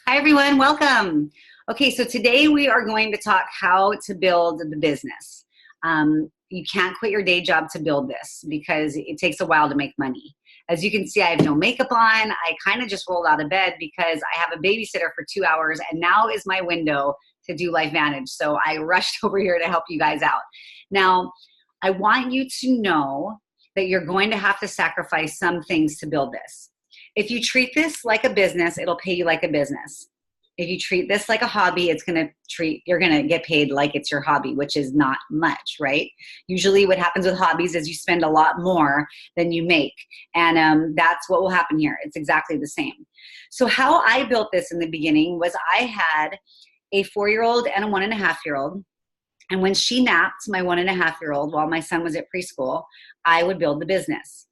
Hi everyone, welcome. Okay, so today we are going to talk how to build the business. You can't quit your day job to build this because it takes a while to make money. As you can see, I have no makeup on. I kind of just rolled out of bed because I have a babysitter for 2 hours and now is my window to do LifeVantage. So I rushed over here to help you guys out. Now, I want you to know that you're going to have to sacrifice some things to build this. If you treat this like a business, it'll pay you like a business. If you treat this like a hobby, you're gonna get paid like it's your hobby, which is not much, right? Usually what happens with hobbies is you spend a lot more than you make. And that's what will happen here. It's exactly the same. So how I built this in the beginning was I had a 4-year-old and a 1.5-year-old. And when she napped, my 1.5-year-old, while my son was at preschool, I would build the business.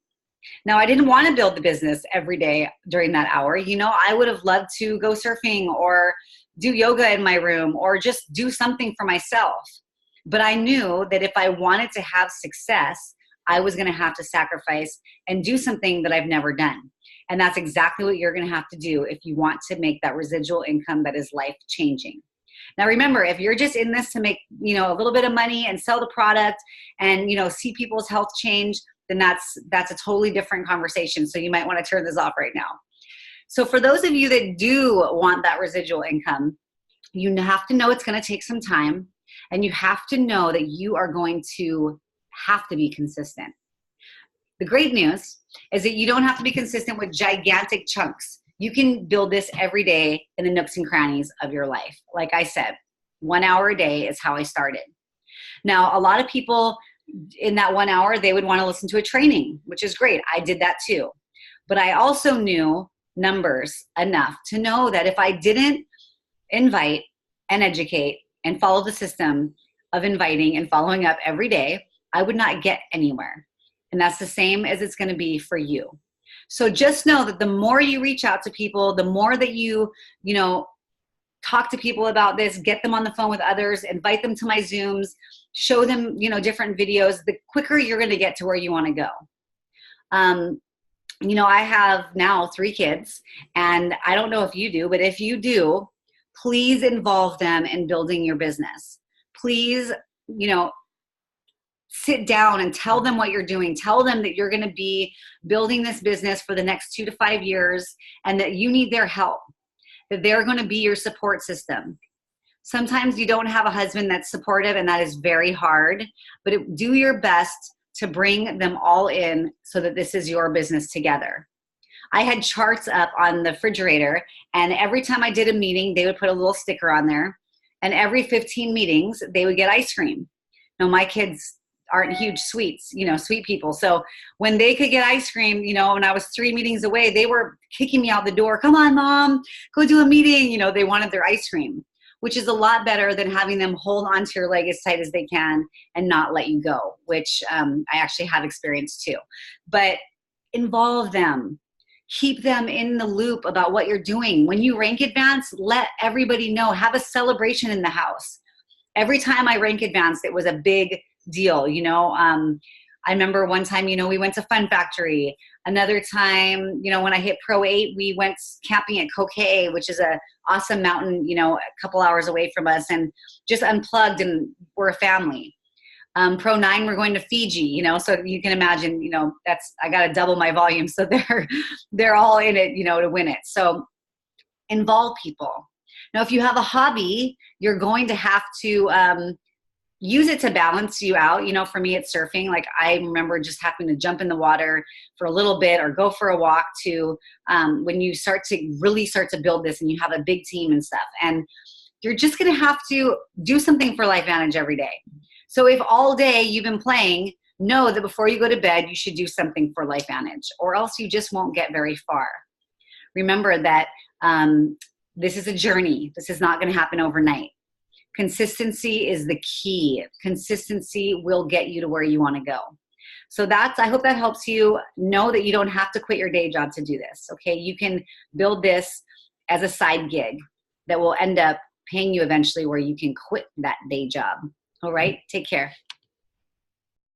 Now, I didn't want to build the business every day during that hour. You know, I would have loved to go surfing or do yoga in my room or just do something for myself. But I knew that if I wanted to have success, I was going to have to sacrifice and do something that I've never done. And that's exactly what you're going to have to do if you want to make that residual income that is life-changing. Now, remember, if you're just in this to make, a little bit of money and sell the product and, see people's health change, then that's a totally different conversation. So you might want to turn this off right now. So for those of you that do want that residual income, you have to know it's going to take some time, and you have to know that you are going to have to be consistent. The great news is that you don't have to be consistent with gigantic chunks. You can build this every day in the nooks and crannies of your life. Like I said, 1 hour a day is how I started. Now, a lot of people in that 1 hour, they would want to listen to a training, which is great. I did that too. But I also knew numbers enough to know that if I didn't invite and educate and follow the system of inviting and following up every day, I would not get anywhere. And that's the same as it's going to be for you. So just know that the more you reach out to people, the more that you talk to people about this, get them on the phone with others, invite them to my Zooms, show them, different videos, the quicker you're going to get to where you want to go. I have now 3 kids, and I don't know if you do, but if you do, please involve them in building your business. Please, sit down and tell them what you're doing. Tell them that you're going to be building this business for the next 2 to 5 years and that you need their help, that they're going to be your support system. Sometimes you don't have a husband that's supportive, and that is very hard, but do your best to bring them all in so that this is your business together. I had charts up on the refrigerator, and every time I did a meeting, they would put a little sticker on there, and every 15 meetings, they would get ice cream. Now, my kids aren't huge sweet people. So when they could get ice cream, when I was 3 meetings away, they were kicking me out the door. Come on, Mom, go do a meeting. They wanted their ice cream, which is a lot better than having them hold onto your leg as tight as they can and not let you go, which I actually have experienced too. But involve them. Keep them in the loop about what you're doing. When you rank advance, let everybody know. Have a celebration in the house. Every time I rank advanced, it was a big deal. I remember one time, we went to Fun Factory. Another time, when I hit Pro 8, we went camping at Kokee, which is a awesome mountain, a couple hours away from us, and just unplugged, and we're a family. Pro 9, we're going to Fiji, so you can imagine, I got to double my volume. So they're all in it, to win it. So involve people. Now, if you have a hobby, you're going to have to, use it to balance you out. For me, it's surfing. Like, I remember just having to jump in the water for a little bit or go for a walk to when you really start to build this and you have a big team and stuff. And you're just going to have to do something for LifeVantage every day. So if all day you've been playing, know that before you go to bed, you should do something for LifeVantage, or else you just won't get very far. Remember that this is a journey. This is not going to happen overnight. Consistency is the key. Consistency will get you to where you want to go. So I hope that helps you know that you don't have to quit your day job to do this. Okay. You can build this as a side gig that will end up paying you eventually where you can quit that day job. All right. Take care.